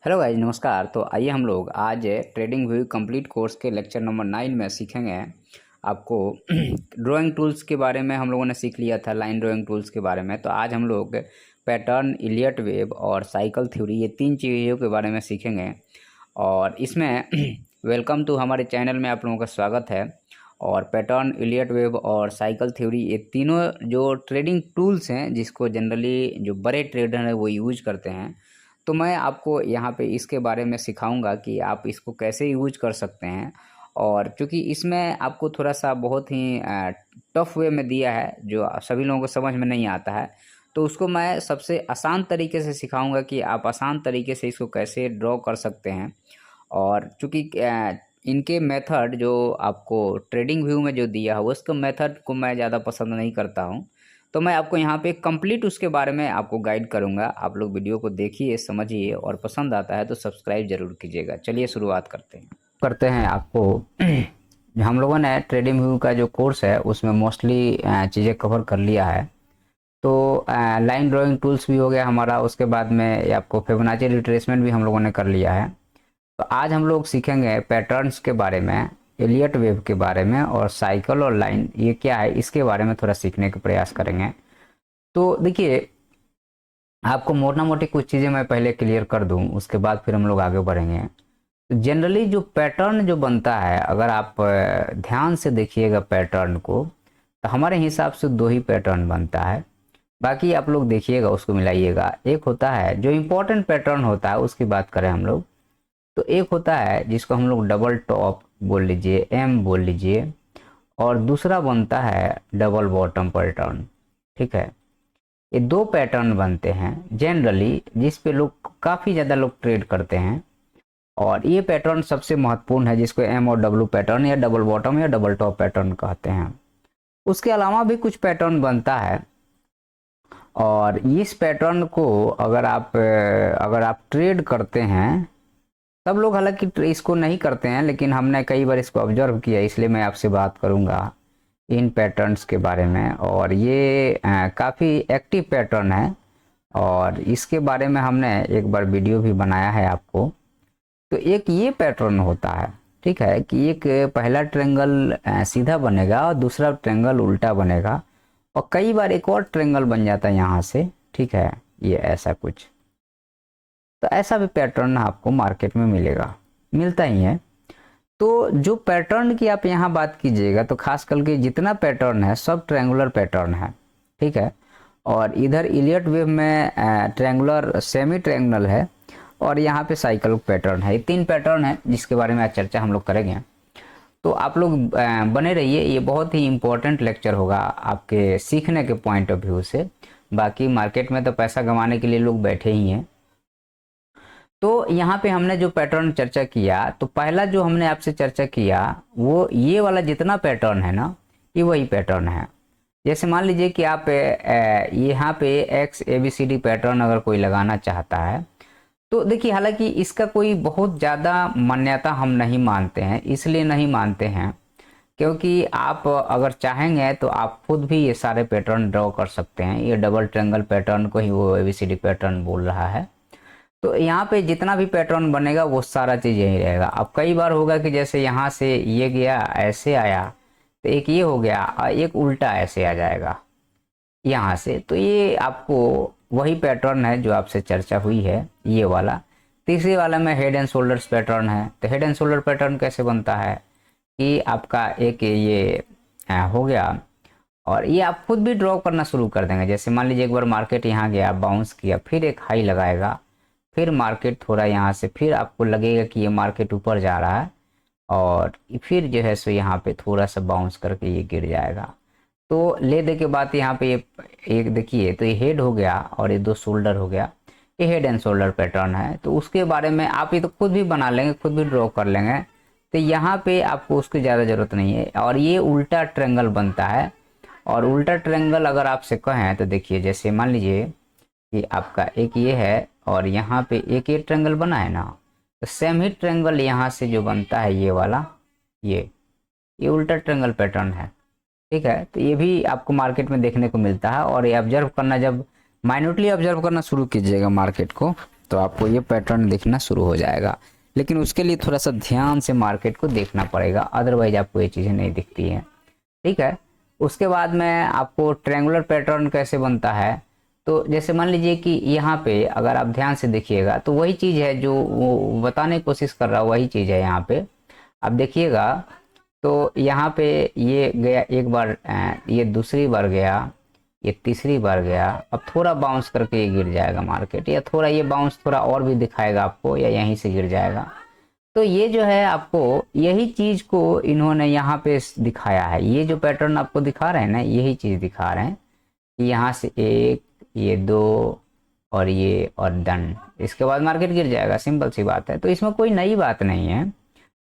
Hello guys, नमस्कार। तो आइए हम लोग आज ट्रेडिंग व्यू कंप्लीट कोर्स के लेक्चर नंबर 9 में सीखेंगे आपको ड्राइंग टूल्स के बारे में। हम लोगों ने सीख लिया था लाइन ड्राइंग टूल्स के बारे में। तो आज हम लोग पैटर्न, इलियट वेव और साइकिल थ्योरी, ये तीन चीज़ों के बारे में सीखेंगे। और इसमें वेलकम टू हमारे चैनल में आप लोगों का स्वागत है। और पैटर्न, इलियट वेव और साइकिल थ्योरी, ये तीनों जो ट्रेडिंग टूल्स हैं जिसको जनरली जो बड़े ट्रेडर हैं वो यूज करते हैं। तो मैं आपको यहाँ पे इसके बारे में सिखाऊंगा कि आप इसको कैसे यूज कर सकते हैं। और क्योंकि इसमें आपको थोड़ा सा बहुत ही टफ वे में दिया है जो सभी लोगों को समझ में नहीं आता है, तो उसको मैं सबसे आसान तरीके से सिखाऊंगा कि आप आसान तरीके से इसको कैसे ड्रॉ कर सकते हैं। और चूँकि इनके मेथड जो आपको ट्रेडिंग व्यू में जो दिया है उसका मेथड को मैं ज़्यादा पसंद नहीं करता हूँ। तो मैं आपको यहाँ पे कंप्लीट उसके बारे में आपको गाइड करूँगा। आप लोग वीडियो को देखिए, समझिए और पसंद आता है तो सब्सक्राइब ज़रूर कीजिएगा। चलिए शुरुआत करते हैं आपको हम लोगों ने ट्रेडिंग व्यू का जो कोर्स है उसमें मोस्टली चीज़ें कवर कर लिया है। तो लाइन ड्राइंग टूल्स भी हो गया हमारा, उसके बाद में आपको फिबोनाची रिट्रेसमेंट भी हम लोगों ने कर लिया है। तो आज हम लोग सीखेंगे पैटर्न्स के बारे में, एलियट वेव के बारे में और साइकिल और लाइन ये क्या है इसके बारे में थोड़ा सीखने का प्रयास करेंगे। तो देखिए, आपको मोटा मोटी कुछ चीज़ें मैं पहले क्लियर कर दूं, उसके बाद फिर हम लोग आगे बढ़ेंगे। तो जनरली जो पैटर्न जो बनता है, अगर आप ध्यान से देखिएगा पैटर्न को, तो हमारे हिसाब से दो ही पैटर्न बनता है। बाकी आप लोग देखिएगा, उसको मिलाइएगा। एक होता है जो इम्पोर्टेंट पैटर्न होता है, उसकी बात करें हम लोग, तो एक होता है जिसको हम लोग डबल टॉप बोल लीजिए, एम बोल लीजिए, और दूसरा बनता है डबल बॉटम पैटर्न। ठीक है, ये दो पैटर्न बनते हैं जनरली जिस पे लोग काफ़ी ज़्यादा लोग ट्रेड करते हैं। और ये पैटर्न सबसे महत्वपूर्ण है, जिसको एम और डब्ल्यू पैटर्न या डबल बॉटम या डबल टॉप पैटर्न कहते हैं। उसके अलावा भी कुछ पैटर्न बनता है, और इस पैटर्न को अगर आप ट्रेड करते हैं, सब लोग हालांकि इसको नहीं करते हैं, लेकिन हमने कई बार इसको ऑब्जर्व किया, इसलिए मैं आपसे बात करूंगा इन पैटर्न्स के बारे में। और ये काफ़ी एक्टिव पैटर्न है, और इसके बारे में हमने एक बार वीडियो भी बनाया है आपको। तो एक ये पैटर्न होता है, ठीक है, कि एक पहला ट्रायंगल सीधा बनेगा और दूसरा ट्रायंगल उल्टा बनेगा, और कई बार एक और ट्रायंगल बन जाता है यहाँ से। ठीक है, ये ऐसा कुछ, तो ऐसा भी पैटर्न आपको मार्केट में मिलता ही है। तो जो पैटर्न की आप यहाँ बात कीजिएगा, तो खास करके जितना पैटर्न है सब ट्रायंगुलर पैटर्न है। ठीक है, और इधर इलियट वेव में ट्रायंगुलर सेमी ट्रायंगल है, और यहाँ पे साइकिल पैटर्न है। ये तीन पैटर्न है जिसके बारे में आज चर्चा हम लोग करेंगे। तो आप लोग बने रहिए, ये बहुत ही इम्पोर्टेंट लेक्चर होगा आपके सीखने के पॉइंट ऑफ व्यू से। बाकी मार्केट में तो पैसा कमाने के लिए लोग बैठे ही हैं। तो यहाँ पे हमने जो पैटर्न चर्चा किया, तो पहला जो हमने आपसे चर्चा किया वो ये वाला जितना पैटर्न है ना, ये वही पैटर्न है। जैसे मान लीजिए कि आप यहाँ पे एक्स ABCD पैटर्न अगर कोई लगाना चाहता है, तो देखिए, हालांकि इसका कोई बहुत ज़्यादा मान्यता हम नहीं मानते हैं। इसलिए नहीं मानते हैं क्योंकि आप अगर चाहेंगे तो आप खुद भी ये सारे पैटर्न ड्रॉ कर सकते हैं। ये डबल ट्रायंगल पैटर्न को ही वो ABCD पैटर्न बोल रहा है। तो यहाँ पे जितना भी पैटर्न बनेगा वो सारा चीज़ यही रहेगा। अब कई बार होगा कि जैसे यहाँ से ये गया, ऐसे आया, तो एक ये हो गया और एक उल्टा ऐसे आ जाएगा यहाँ से। तो ये आपको वही पैटर्न है जो आपसे चर्चा हुई है, ये वाला। तीसरे वाला में हेड एंड शोल्डर्स पैटर्न है। तो हेड एंड शोल्डर पैटर्न कैसे बनता है कि आपका एक ये हो गया, और ये आप खुद भी ड्रॉ करना शुरू कर देंगे। जैसे मान लीजिए एक बार मार्केट यहाँ गया, बाउंस किया, फिर एक हाई लगाएगा, फिर मार्केट थोड़ा यहाँ से, फिर आपको लगेगा कि ये मार्केट ऊपर जा रहा है, और फिर जो है सो यहाँ पे थोड़ा सा बाउंस करके ये गिर जाएगा। तो ले दे के बाद यहाँ पे ये एक देखिए, तो ये हेड हो गया और ये दो शोल्डर हो गया। ये हेड एंड शोल्डर पैटर्न है। तो उसके बारे में आप ये तो खुद भी बना लेंगे, खुद भी ड्रॉ कर लेंगे। तो यहाँ पे आपको उसकी ज़्यादा ज़रूरत नहीं है। और ये उल्टा ट्रायंगल बनता है, और उल्टा ट्रायंगल अगर आपसे कहें तो देखिए, जैसे मान लीजिए कि आपका एक ये है और यहाँ पे एक ये ट्रायंगल बना है ना, तो सेम ही ट्रायंगल यहाँ से जो बनता है ये वाला, ये उल्टा ट्रायंगल पैटर्न है। ठीक है, तो ये भी आपको मार्केट में देखने को मिलता है। और ये ऑब्जर्व करना, जब माइन्यूटली ऑब्जर्व करना शुरू कीजिएगा मार्केट को, तो आपको ये पैटर्न दिखना शुरू हो जाएगा। लेकिन उसके लिए थोड़ा सा ध्यान से मार्केट को देखना पड़ेगा, अदरवाइज आपको ये चीज़ें नहीं दिखती हैं, ठीक है। उसके बाद में आपको ट्रायंगुलर पैटर्न कैसे बनता है, तो जैसे मान लीजिए कि यहाँ पे अगर आप ध्यान से देखिएगा तो वही चीज़ है जो वो बताने की कोशिश कर रहा है, वही चीज़ है यहाँ पे आप देखिएगा। तो यहाँ पे ये गया एक बार, ये दूसरी बार गया, ये तीसरी बार गया, अब थोड़ा बाउंस करके ये गिर जाएगा मार्केट, या थोड़ा ये बाउंस थोड़ा और भी दिखाएगा आपको, या यहीं से गिर जाएगा। तो ये जो है आपको यही चीज़ को इन्होंने यहाँ पे दिखाया है, ये जो पैटर्न आपको दिखा रहे हैं ना, यही चीज़ दिखा रहे हैं कि यहाँ से एक, ये दो और ये और डन, इसके बाद मार्केट गिर जाएगा, सिंपल सी बात है। तो इसमें कोई नई बात नहीं है,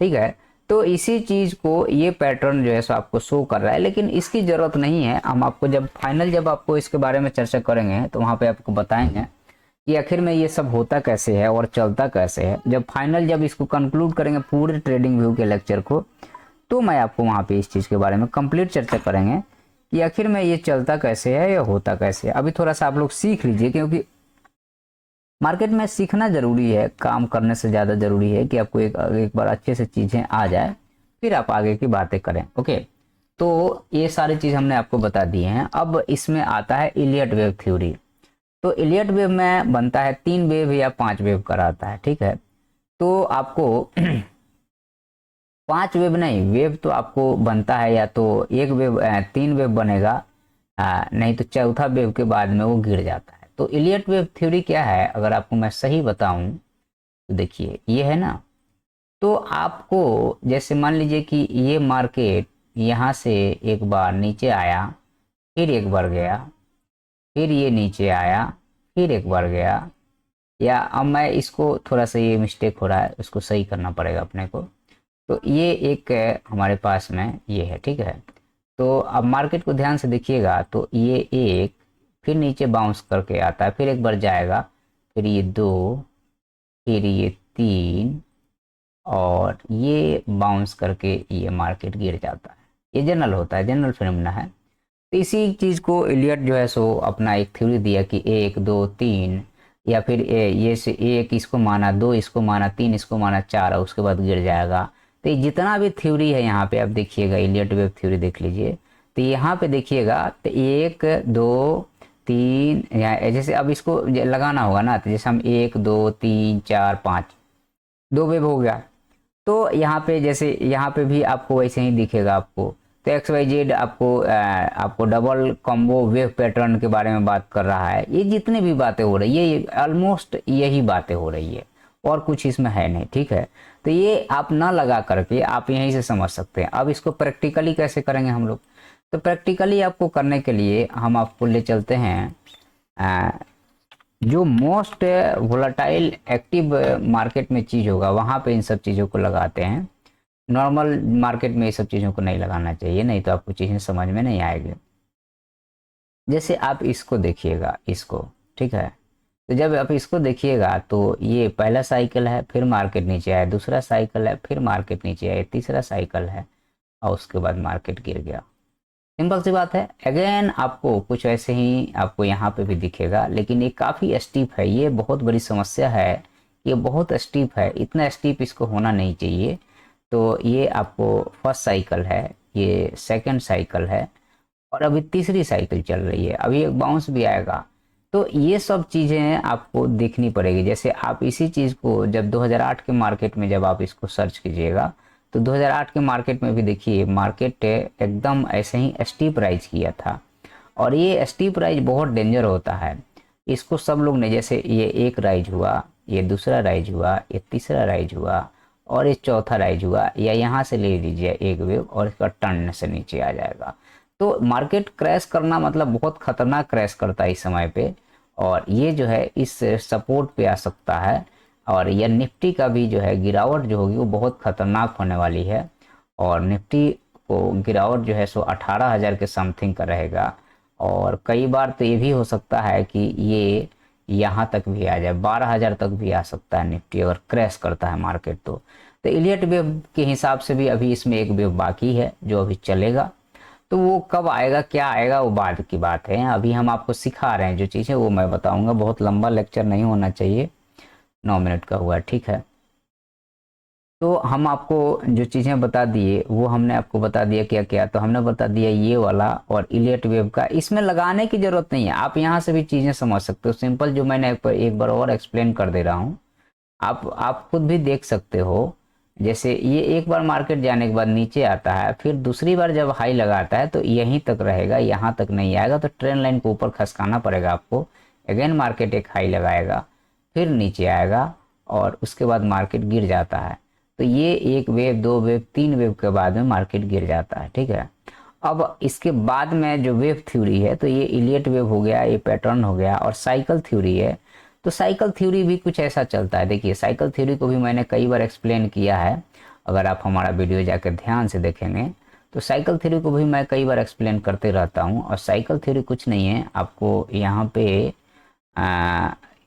ठीक है। तो इसी चीज़ को ये पैटर्न जो है सो आपको शो कर रहा है, लेकिन इसकी ज़रूरत नहीं है। हम आपको जब आपको इसके बारे में चर्चा करेंगे तो वहाँ पे आपको बताएंगे कि आखिर में ये सब होता कैसे है और चलता कैसे है। जब इसको कंक्लूड करेंगे पूरे ट्रेडिंग व्यू के लेक्चर को, तो मैं आपको वहाँ पे इस चीज़ के बारे में कंप्लीट चर्चा करेंगे कि आखिर में ये चलता कैसे है या होता कैसे है। अभी थोड़ा सा आप लोग सीख लीजिए, क्योंकि मार्केट में सीखना ज़रूरी है, काम करने से ज़्यादा ज़रूरी है कि आपको एक बार अच्छे से चीज़ें आ जाए, फिर आप आगे की बातें करें। ओके, तो ये सारी चीज़ हमने आपको बता दी हैं। अब इसमें आता है इलियट वेव थ्योरी। तो इलियट वेव में बनता है 3 वेव या 5 वेव कराता है, ठीक है। तो आपको 5 वेव नहीं, वेव तो आपको बनता है या तो एक वेव 3 वेव बनेगा, नहीं तो चौथा वेव के बाद में वो गिर जाता है। तो इलियट वेव थ्योरी क्या है, अगर आपको मैं सही बताऊं तो देखिए ये है ना, तो आपको जैसे मान लीजिए कि ये मार्केट यहाँ से एक बार नीचे आया, फिर एक बार गया, फिर ये नीचे आया, फिर एक बार गया, या अब मैं इसको थोड़ा सा ये मिस्टेक हो रहा है, उसको सही करना पड़ेगा अपने को। तो ये एक हमारे पास में ये है, ठीक है। तो अब मार्केट को ध्यान से देखिएगा, तो ये एक, फिर नीचे बाउंस करके आता है, फिर एक बार जाएगा, फिर ये 2, फिर ये 3, और ये बाउंस करके ये मार्केट गिर जाता है। ये जनरल होता है, जनरल फिनोमेना है। तो इसी चीज़ को इलियट जो है सो अपना एक थ्योरी दिया कि 1 2 3, या फिर ये से 1 इसको माना, 2 इसको माना, 3 इसको माना, 4, और उसके बाद गिर जाएगा। तो ये जितना भी थ्योरी है यहाँ पे आप देखिएगा, इलियट वेव थ्योरी देख लीजिए, तो यहाँ पे देखिएगा तो 1 2 3, या जैसे अब इसको लगाना होगा ना, तो जैसे हम 1 2 3 4 5, 2 वेव हो गया। तो यहाँ पे जैसे यहाँ पे भी आपको वैसे ही दिखेगा आपको। तो XYZ आपको डबल कॉम्बो वेव पैटर्न के बारे में बात कर रहा है। ये जितने भी बातें हो रही है, ये ऑलमोस्ट यही बातें हो रही है, और कुछ इसमें है नहीं, ठीक है। तो ये आप ना लगा करके आप यहीं से समझ सकते हैं। अब इसको प्रैक्टिकली कैसे करेंगे हम लोग, तो प्रैक्टिकली आपको करने के लिए हम आपको ले चलते हैं जो मोस्ट वोलाटाइल एक्टिव मार्केट में चीज़ होगा, वहाँ पे इन सब चीज़ों को लगाते हैं। नॉर्मल मार्केट में ये सब चीज़ों को नहीं लगाना चाहिए, नहीं तो आपको चीज़ें समझ में नहीं आएगी। जैसे आप इसको देखिएगा, इसको, ठीक है। तो जब आप इसको देखिएगा तो ये पहला साइकिल है, फिर मार्केट नीचे आया, दूसरा साइकिल है, फिर मार्केट नीचे आया, तीसरा साइकिल है, और उसके बाद मार्केट गिर गया। सिंपल सी बात है। अगेन आपको कुछ ऐसे ही आपको यहाँ पे भी दिखेगा, लेकिन ये काफ़ी स्टीप है, ये बहुत बड़ी समस्या है, ये बहुत स्टीप है, इतना स्टीप इसको होना नहीं चाहिए। तो ये आपको फर्स्ट साइकिल है, ये सेकंड साइकिल है, और अभी तीसरी साइकिल चल रही है, अभी एक बाउंस भी आएगा। तो ये सब चीज़ें आपको देखनी पड़ेगी। जैसे आप इसी चीज़ को जब 2008 के मार्केट में जब आप इसको सर्च कीजिएगा, तो 2008 के मार्केट में भी देखिए, मार्केट एकदम ऐसे ही स्टीप राइज किया था, और ये स्टीप राइज बहुत डेंजर होता है। इसको सब लोग ने, जैसे ये एक राइज हुआ, ये दूसरा राइज हुआ, ये तीसरा राइज हुआ, और ये चौथा राइज हुआ, या यहाँ से ले लीजिए एक वेव और इसका टर्न से नीचे आ जाएगा। तो मार्केट क्रैश करना मतलब बहुत खतरनाक क्रैश करता है इस समय पे, और ये जो है इस सपोर्ट पे आ सकता है, और यह निफ्टी का भी जो है गिरावट जो होगी वो बहुत खतरनाक होने वाली है। और निफ्टी को गिरावट जो है सो 18,000 के समथिंग का रहेगा, और कई बार तो ये भी हो सकता है कि ये यहाँ तक भी आ जाए, 12,000 तक भी आ सकता है निफ्टी, अगर क्रैश करता है मार्केट तो इलियट वेव के हिसाब से भी अभी इसमें एक वेव बाकी है जो अभी चलेगा। तो वो कब आएगा, क्या आएगा, वो बाद की बात है। अभी हम आपको सिखा रहे हैं जो चीज़ें, वो मैं बताऊंगा, बहुत लंबा लेक्चर नहीं होना चाहिए। 9 मिनट का हुआ, ठीक है। तो हम आपको जो चीज़ें बता दिए वो हमने आपको बता दिया क्या क्या, तो हमने बता दिया ये वाला और इलियट वेव का। इसमें लगाने की ज़रूरत नहीं है, आप यहाँ से भी चीज़ें समझ सकते हो। सिंपल जो मैंने एक बार और एक्सप्लेन कर दे रहा हूँ, आप खुद भी देख सकते हो। जैसे ये एक बार मार्केट जाने के बाद नीचे आता है, फिर दूसरी बार जब हाई लगाता है तो यहीं तक रहेगा, यहाँ तक नहीं आएगा, तो ट्रेंड लाइन को ऊपर खसकाना पड़ेगा आपको। अगेन मार्केट एक हाई लगाएगा, फिर नीचे आएगा और उसके बाद मार्केट गिर जाता है। तो ये एक वेव, दो वेव, तीन वेव के बाद में मार्केट गिर जाता है, ठीक है। अब इसके बाद में जो वेव थ्योरी है, तो ये इलियट वेव हो गया, ये पैटर्न हो गया, और साइकिल थ्योरी है। तो साइकिल थ्योरी भी कुछ ऐसा चलता है। देखिए साइकिल थ्योरी को भी मैंने कई बार एक्सप्लेन किया है, अगर आप हमारा वीडियो जाकर ध्यान से देखेंगे तो साइकिल थ्योरी को भी मैं कई बार एक्सप्लेन करते रहता हूँ। और साइकिल थ्योरी कुछ नहीं है, आपको यहाँ पे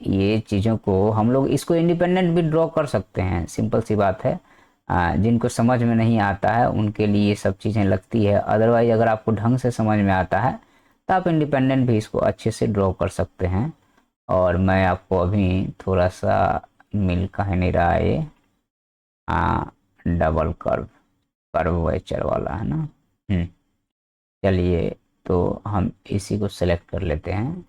ये चीज़ों को हम लोग इसको इंडिपेंडेंट भी ड्रॉ कर सकते हैं, सिंपल सी बात है। जिनको समझ में नहीं आता है उनके लिए ये सब चीज़ें लगती है, अदरवाइज अगर आपको ढंग से समझ में आता है तो आप इंडिपेंडेंट भी इसको अच्छे से ड्रॉ कर सकते हैं। और मैं आपको अभी थोड़ा सा मिल कहीं नहीं रहा है ये, डबल कर्व कर्वेचर वाला है ना। चलिए तो हम इसी को सेलेक्ट कर लेते हैं।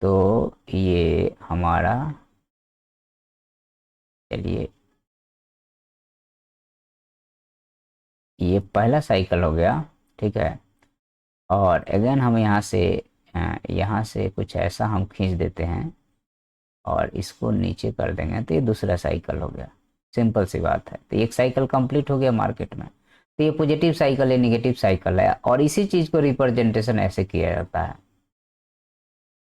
तो ये हमारा, चलिए ये पहला साइकिल हो गया, ठीक है। और अगेन हम यहाँ से कुछ ऐसा हम खींच देते हैं और इसको नीचे कर देंगे, तो ये दूसरा साइकिल हो गया। सिंपल सी बात है। तो एक साइकिल कंप्लीट हो गया मार्केट में। तो ये पॉजिटिव साइकिल है, नेगेटिव साइकिल है, और इसी चीज़ को रिप्रेजेंटेशन ऐसे किया जाता है।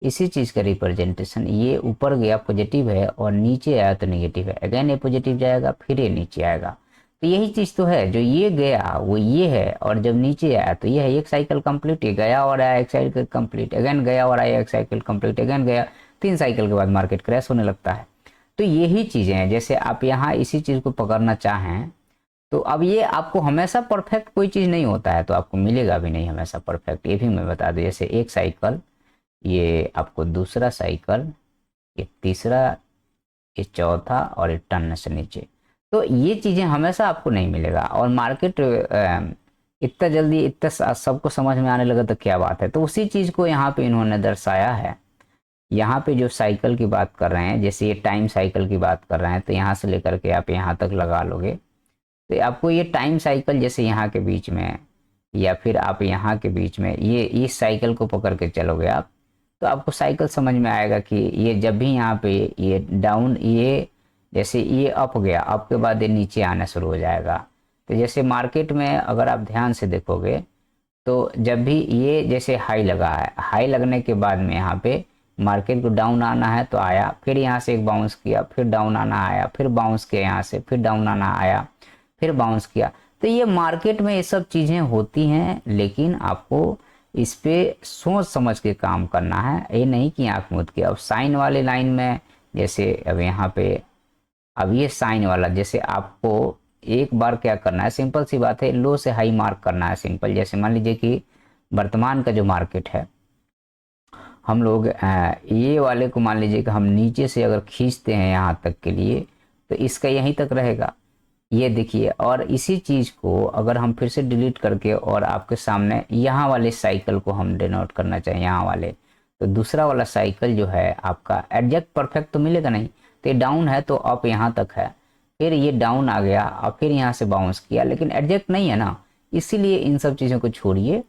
इसी चीज़ का रिप्रेजेंटेशन, ये ऊपर गया पॉजिटिव है और नीचे आया तो नेगेटिव है, अगेन ये पॉजिटिव जाएगा फिर ये नीचे आएगा। तो यही चीज़ तो है, जो ये गया वो ये है, और जब नीचे आया तो ये है। एक साइकिल कंप्लीट, ये गया और आया, एक साइकिल कंप्लीट, अगेन गया और आया, एक साइकिल कंप्लीट, अगेन गया, 3 साइकिल के बाद मार्केट क्रैश होने लगता है। तो यही चीज़ें हैं। जैसे आप यहाँ इसी चीज़ को पकड़ना चाहें तो अब ये आपको हमेशा परफेक्ट कोई चीज़ नहीं होता है, तो आपको मिलेगा भी नहीं हमेशा परफेक्ट, ये भी मैं बता दूँ। जैसे एक साइकिल, ये आपको दूसरा साइकिल, ये तीसरा, ये चौथा, और ये टर्न से नीचे, तो ये चीज़ें हमेशा आपको नहीं मिलेगा। और मार्केट इतना जल्दी इतना सबको समझ में आने लगा तो क्या बात है। तो उसी चीज़ को यहाँ पे इन्होंने दर्शाया है। यहाँ पे जो साइकिल की बात कर रहे हैं, जैसे ये टाइम साइकिल की बात कर रहे हैं, तो यहाँ से लेकर के आप यहाँ तक लगा लोगे तो आपको ये टाइम साइकिल, जैसे यहाँ के बीच में या फिर आप यहाँ के बीच में ये इस साइकिल को पकड़ के चलोगे आप, तो आपको साइकिल समझ में आएगा कि ये जब भी यहाँ पे ये डाउन, ये जैसे ये अप गया, अप के बाद ये नीचे आना शुरू हो जाएगा। तो जैसे मार्केट में अगर आप ध्यान से देखोगे तो जब भी ये जैसे हाई लगा है, हाई लगने के बाद में यहाँ पे मार्केट को डाउन आना है तो आया, फिर यहाँ से एक बाउंस किया, फिर डाउन आना आया, फिर बाउंस किया यहाँ से, फिर डाउन आना आया, फिर बाउंस किया। तो ये मार्केट में ये सब चीज़ें होती हैं, लेकिन आपको इस पे सोच समझ के काम करना है, ये नहीं कि आँख मूंद के। अब साइन वाले लाइन में जैसे अब यहाँ पे अब ये साइन वाला, जैसे आपको एक बार क्या करना है, सिंपल सी बात है, लो से हाई मार्क करना है। सिंपल, जैसे मान लीजिए कि वर्तमान का जो मार्केट है, हम लोग ये वाले को मान लीजिए कि हम नीचे से अगर खींचते हैं यहाँ तक के लिए, तो इसका यहीं तक रहेगा, ये देखिए। और इसी चीज़ को अगर हम फिर से डिलीट करके और आपके सामने यहाँ वाले साइकिल को हम डिनोट करना चाहें, यहाँ वाले, तो दूसरा वाला साइकिल जो है आपका एग्जैक्ट परफेक्ट तो मिलेगा नहीं। तो ये डाउन है तो अप यहाँ तक है, फिर ये डाउन आ गया और फिर यहाँ से बाउंस किया, लेकिन एग्जैक्ट नहीं है ना। इसीलिए इन सब चीज़ों को छोड़िए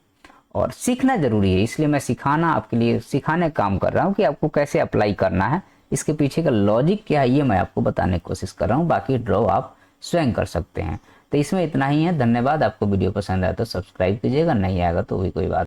और सीखना ज़रूरी है। इसलिए मैं सिखाना आपके लिए, सिखाने काम कर रहा हूँ कि आपको कैसे अप्लाई करना है, इसके पीछे का लॉजिक क्या है, ये मैं आपको बताने की कोशिश कर रहा हूँ। बाकी ड्रॉ आप स्वयं कर सकते हैं। तो इसमें इतना ही है। धन्यवाद। आपको वीडियो पसंद आया तो सब्सक्राइब कीजिएगा, नहीं आएगा तो भी कोई बात